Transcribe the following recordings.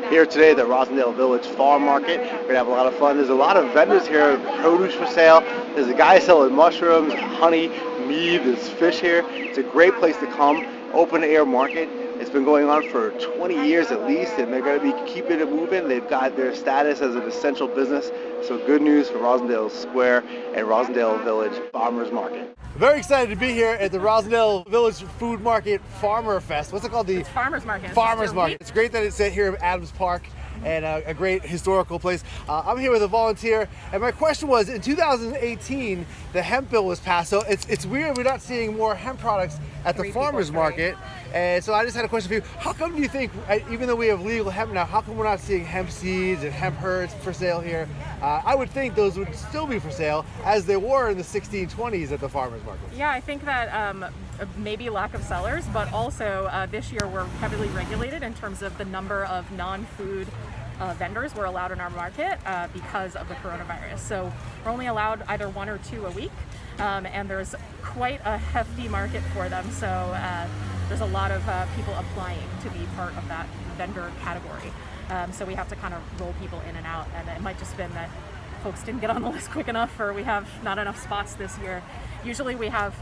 Here today at the Roslindale Village Farm Market. We're going to have a lot of fun. There's a lot of vendors here, produce for sale. There's a guy selling mushrooms, honey, mead, there's fish here. It's a great place to come. Open air market. It's been going on for 20 years at least, and they're going to be keeping it moving. They've got their status as an essential business. So good news for Roslindale Square and Roslindale Village Farmers Market. Very excited to be here at the Roslindale Village Food Market Farmer Fest. What's it called? It's Farmers Market. Farmers Market. It's great that it's here in Adams Park and a great historical place. I'm here with a volunteer, and my question was, in 2018, the hemp bill was passed, so it's weird we're not seeing more hemp products at the farmers market. And so I just had a question for you. How come do you think, even though we have legal hemp now, how come we're not seeing hemp seeds and hemp herds for sale here? I would think those would still be for sale, as they were in the 1620s at the farmers market. Yeah, I think that maybe lack of sellers, but also this year we're heavily regulated in terms of the number of non-food vendors we're allowed in our market because of the coronavirus. So we're only allowed either one or two a week, and there's quite a hefty market for them. So there's a lot of people applying to be part of that vendor category. So we have to kind of roll people in and out, and it might just been that folks didn't get on the list quick enough, or we have not enough spots this year. Usually we have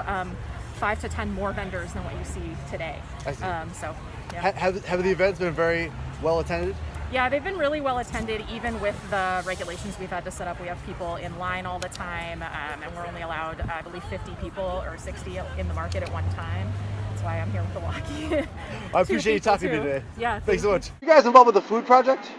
5 to 10 more vendors than what you see today. I see. So yeah. Have the events been very well attended? Yeah, they've been really well attended, even with the regulations we've had to set up. We have people in line all the time, and we're only allowed, I believe, 50 people or 60 in the market at one time. That's why I'm here with the walkie. I appreciate you talking to me today. Yeah. Thanks so much. You guys involved with the food project?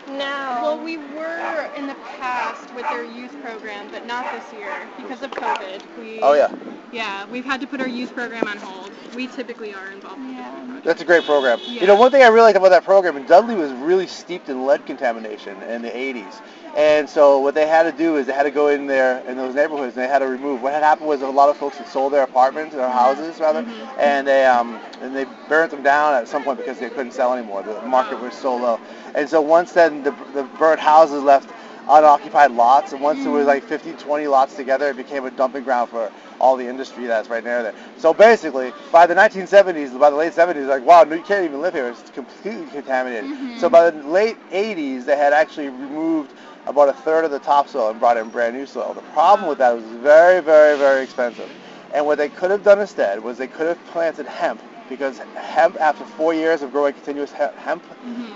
No. Well, we were in the past with their youth program, but not this year because of COVID. Oh yeah. Yeah, we've had to put our youth program on hold. We typically are involved with the food project. That's a great program. Yeah. You know, one thing I really liked about that program, and Dudley was really steeped in lead contamination in the 80s. And so what they had to do is they had to go in there in those neighborhoods and they had to remove. What had happened was a lot of folks had sold their apartments, their houses rather, and they burnt them down at some point because they couldn't sell anymore. The market was so low. And so once then the burnt houses left unoccupied lots, and once there was like 15, 20 lots together, it became a dumping ground for all the industry that's right near there. So basically, by the 1970s, by the late 70s, like, wow, you can't even live here. It's completely contaminated. So by the late 80s, they had actually removed about a third of the topsoil and brought in brand new soil. The problem with that was very, very, very expensive. And what they could have done instead was they could have planted hemp, because hemp, after 4 years of growing continuous hemp,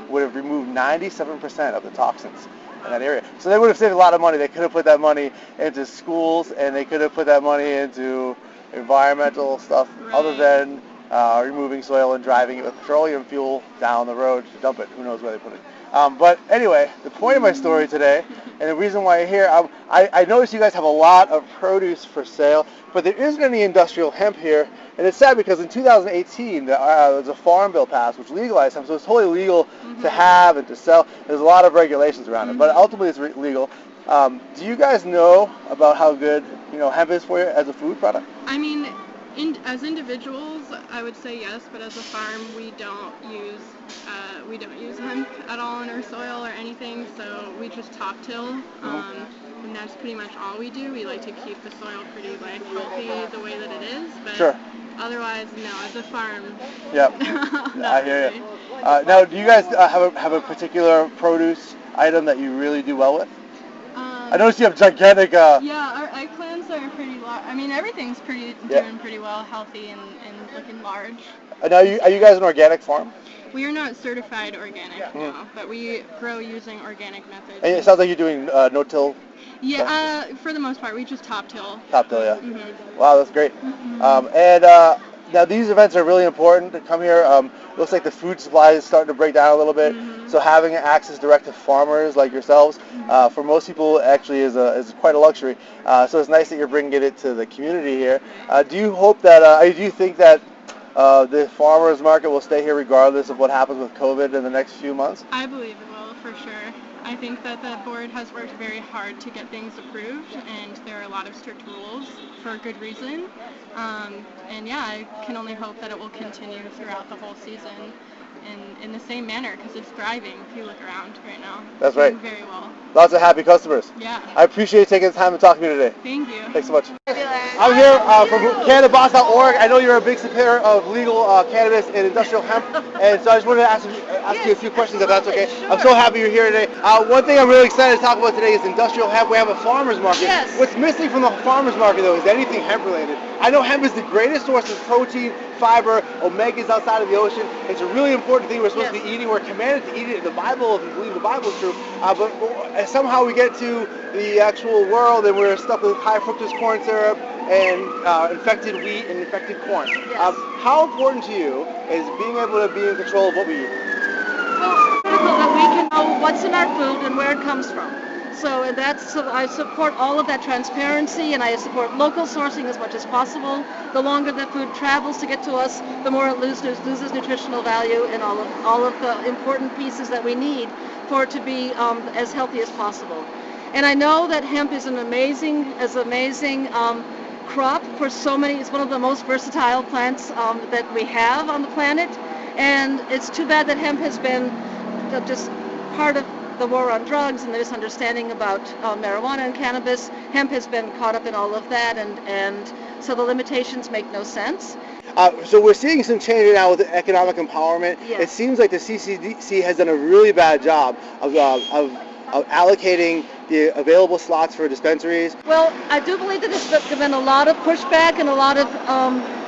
would have removed 97% of the toxins in that area. So they would have saved a lot of money. They could have put that money into schools, and they could have put that money into environmental stuff other than removing soil and driving it with petroleum fuel down the road to dump it. Who knows where they put it. But anyway, the point of my story today, and the reason why you're here, I noticed you guys have a lot of produce for sale, but there isn't any industrial hemp here. And it's sad because in 2018, there was a farm bill passed which legalized hemp, so it's totally legal to have and to sell. There's a lot of regulations around it, but ultimately it's legal. Do you guys know about how good hemp is for you as a food product? I mean, as individuals, I would say yes, but as a farm, we don't use hemp at all in our soil or anything. So we just top till, and that's pretty much all we do. We like to keep the soil pretty healthy the way that it is, but otherwise, no. As a farm, I hear you. Now, do you guys have a particular produce item that you really do well with? I noticed you have gigantic. Yeah, our eggplants are pretty large. I mean, everything's doing pretty well, healthy and looking large. Now, are you guys an organic farm? We are not certified organic, no, but we grow using organic methods. And it sounds like you're doing no-till. Yeah, for the most part, we just top till. Top till, yeah. Wow, that's great. Now these events are really important to come here. It looks like the food supply is starting to break down a little bit. So having access direct to farmers like yourselves, for most people, actually is quite a luxury. So it's nice that you're bringing it to the community here. Do you hope that? Do you think that the farmers market will stay here regardless of what happens with COVID in the next few months? I believe it will, for sure. I think that the board has worked very hard to get things approved, and there are a lot of strict rules for a good reason. And yeah, I can only hope that it will continue throughout the whole season. in the same manner because it's thriving. If you look around right now, That's it's doing right. very well. Lots of happy customers. Yeah. I appreciate you taking the time to talk to me today. Thank you. Thanks so much. I'm here from Cannabis.org. I know you're a big supporter of legal cannabis and industrial hemp, and so I just wanted to ask you a few questions if that's okay. Sure. I'm so happy you're here today. One thing I'm really excited to talk about today is industrial hemp. We have a farmer's market. Yes. What's missing from the farmer's market, though, is anything hemp related. I know hemp is the greatest source of protein, fiber, omegas outside of the ocean. It's a really important thing we're supposed to be eating. We're commanded to eat it in the Bible if we believe the Bible is true. But somehow we get to the actual world and we're stuck with high fructose corn syrup and infected wheat and infected corn. Yes. How important to you is being able to be in control of what we eat? Well, it's critical that we can know what's in our food and where it comes from. So I support all of that transparency, and I support local sourcing as much as possible. The longer the food travels to get to us, the more it loses nutritional value and all of the important pieces that we need for it to be as healthy as possible. And I know that hemp is an amazing crop for so many. It's one of the most versatile plants that we have on the planet, and it's too bad that hemp has been just part of the war on drugs and the misunderstanding about marijuana and cannabis. Hemp has been caught up in all of that, and so the limitations make no sense. So we're seeing some change now with economic empowerment. Yes. It seems like the CCDC has done a really bad job of allocating the available slots for dispensaries. Well, I do believe that there's been a lot of pushback and a lot of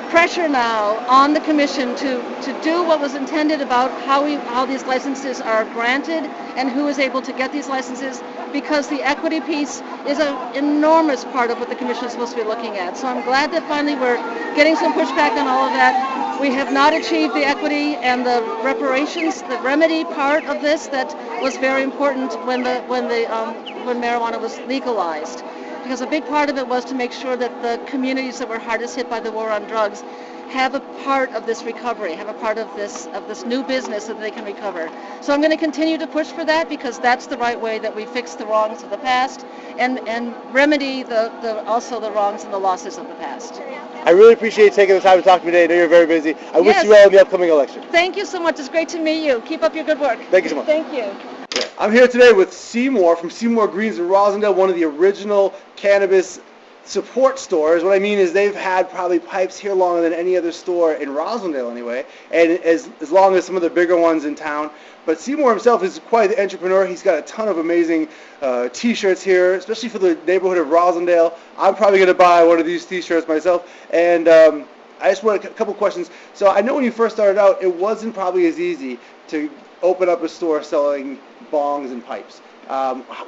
pressure now on the commission to do what was intended about how these licenses are granted and who is able to get these licenses, because the equity piece is an enormous part of what the commission is supposed to be looking at. So I'm glad that finally we're getting some pushback on all of that. We have not achieved the equity and the reparations, the remedy part of this that was very important when marijuana was legalized. Because a big part of it was to make sure that the communities that were hardest hit by the war on drugs have a part of this recovery, have a part of this new business so that they can recover. So I'm going to continue to push for that, because that's the right way that we fix the wrongs of the past and remedy also the wrongs and the losses of the past. I really appreciate you taking the time to talk to me today. I know you're very busy. I wish you well in the upcoming election. Thank you so much. It's great to meet you. Keep up your good work. Thank you so much. Thank you. I'm here today with Seymore from Seymore Greens in Roslindale, one of the original cannabis support stores. What I mean is they've had probably pipes here longer than any other store in Roslindale anyway, and as long as some of the bigger ones in town. But Seymore himself is quite the entrepreneur. He's got a ton of amazing t-shirts here, especially for the neighborhood of Roslindale. I'm probably going to buy one of these t-shirts myself. And I just want a couple questions. So I know when you first started out, it wasn't probably as easy to open up a store selling bongs and pipes.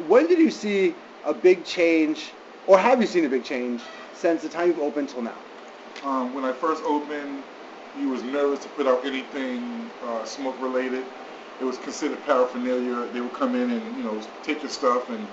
When did you see a big change, or have you seen a big change since the time you've opened till now? When I first opened, you was nervous to put out anything smoke related. It was considered paraphernalia. They would come in and take your stuff and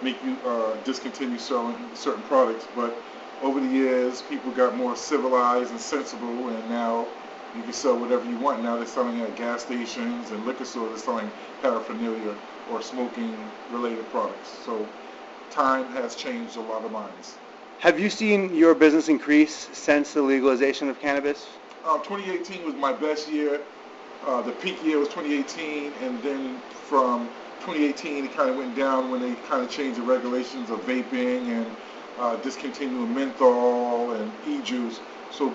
make you discontinue selling certain products. But over the years, people got more civilized and sensible, and now you can sell whatever you want. Now they're selling at gas stations and liquor stores. They're selling paraphernalia or smoking-related products. So time has changed a lot of minds. Have you seen your business increase since the legalization of cannabis? 2018 was my best year. The peak year was 2018, and then from 2018 it kind of went down when they kind of changed the regulations of vaping and discontinuing menthol and e-juice. So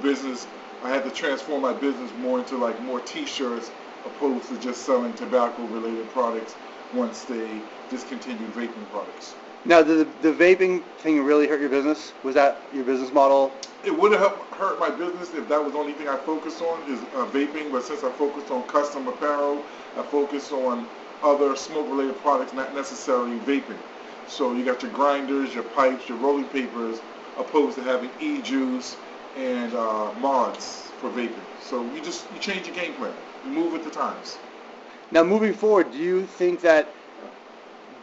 I had to transform my business more into like more t-shirts opposed to just selling tobacco-related products once they discontinued vaping products. Now, did the vaping thing really hurt your business? Was that your business model? It would have hurt my business if that was the only thing I focused on, is vaping, but since I focused on custom apparel, I focused on other smoke-related products, not necessarily vaping. So you got your grinders, your pipes, your rolling papers, opposed to having e-juice and mods for vaping. So you change your game plan. You move with the times. Now, moving forward, do you think that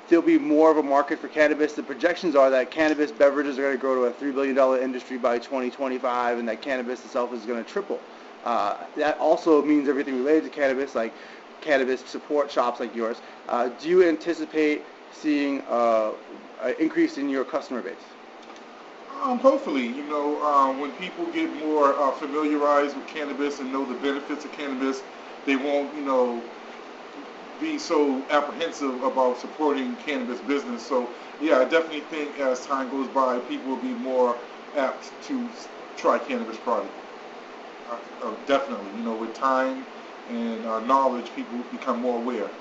there'll be more of a market for cannabis? The projections are that cannabis beverages are going to grow to a $3 billion industry by 2025, and that cannabis itself is going to triple. That also means everything related to cannabis, like cannabis support shops like yours. Do you anticipate seeing an increase in your customer base? Hopefully, when people get more familiarized with cannabis and know the benefits of cannabis, they won't, be so apprehensive about supporting cannabis business. So yeah, I definitely think as time goes by, people will be more apt to try cannabis product. Definitely, with time and knowledge, people become more aware.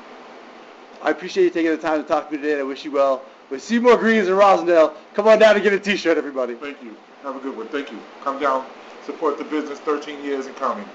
I appreciate you taking the time to talk to me today, and I wish you well. With Seymore Greens in Roslindale, come on down and get a t-shirt, everybody. Thank you. Have a good one. Thank you. Come down, support the business, 13 years and counting.